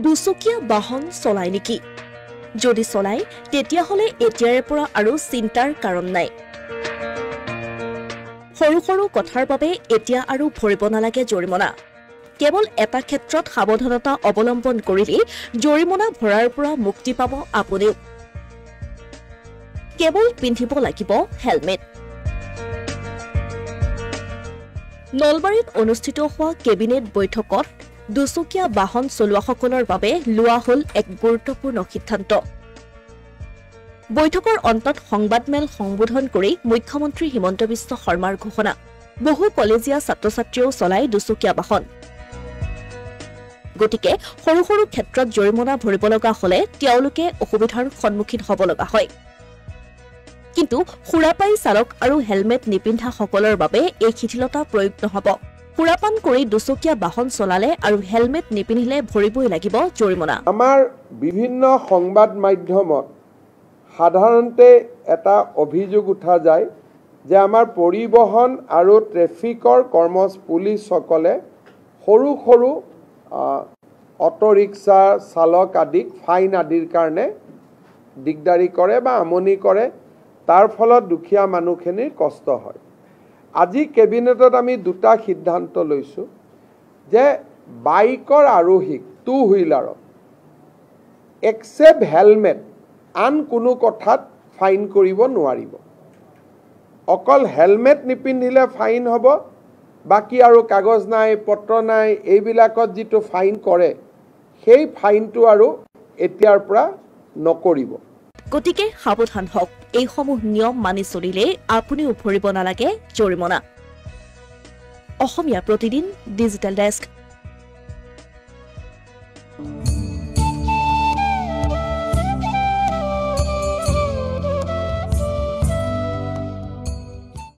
দুচকীয়া বাহন চলাই নেকি? যদি চলাই তেতিয়াহ'লে এতিয়াৰে পৰা আৰু চিন্তাৰ কাৰণ নাই। সৰু সৰু কথাৰ বাবে এতিয়া আৰু ভৰিব নালাগে জৰিমনা। কেৱল এটা ক্ষেত্ৰত সাৱধানতা অৱলম্বন কৰিলেই জৰিমনা ভৰাৰ পৰা মুক্তি পাব আপুনিও। কেৱল পিন্ধিব লাগিব হেলমেট। নলবাৰীত অনুষ্ঠিত হোৱা কেবিনেট বৈঠকত দুচকীয়া বাহন চলোৱাসকলৰ বাবে লোৱা হ'ল এক গুৰুত্বপূৰ্ণ সিদ্ধান্ত। বৈঠকৰ অন্তত সংবাদমেল সম্বোধন কৰি মুখ্যমন্ত্ৰী হিমন্ত বিশ্ব শৰ্মাৰ ঘোষণা। বহু কলেজীয়া ছাত্ৰ ছাত্ৰীয়েও চলায় দুচকীয়া বাহন। গতিকে সৰু সৰু ক্ষেত্ৰত জৰিমনা ভৰিব লগা হ'লে তেওঁলোকে অসুবিধাৰ সন্মুখীন হ'ব লগা হয়। কিন্তু সুৰাপাই চালক আৰু হেলমেট নিপিন্ধাসকলৰ বাবে এই শিথিলতা প্ৰয়োগ নহ'ব। সুৰাপান কৰি দুচকীয়া বাহন চলালে আৰু হেলমেট নিপিন্ধিলে ভৰিবই লাগিব জৰিমনা। আমাৰ বিভিন্ন সংবাদ মাধ্যমত সাধাৰণতে এটা অভিযোগ উঠা যায় যে আমাৰ পৰিবহণ আৰু ট্ৰেফিকৰ পুলিচসকলে সৰু সৰু অটো ৰিক্সা চালক আদিক ফাইন আদিৰ কাৰণে দিগদাৰি কৰে বা আমনি কৰে, তাৰ ফলত দুখীয়া মানুহখিনিৰ কষ্ট হয়। আজি কেবিনেটত আমি দুটা সিদ্ধান্ত লৈছোঁ যে বাইকৰ আৰোহীক টু হুইলাৰত এক্সেপ্ট হেলমেট আন কোনো কথাত ফাইন কৰিব নোৱাৰিব। অকল হেলমেট নিপিন্ধিলে ফাইন হ'ব, বাকী আৰু কাগজ নাই পত্ৰ নাই এইবিলাকত যিটো ফাইন কৰে সেই ফাইনটো আৰু এতিয়াৰ পৰা নকৰিব। গতিকে সাৱধান হওক। এইসমূহ নিয়ম মানি চলিলে আপুনিও ভৰিব নালাগে জৰিমনা। Asomiya Pratidin digital desk.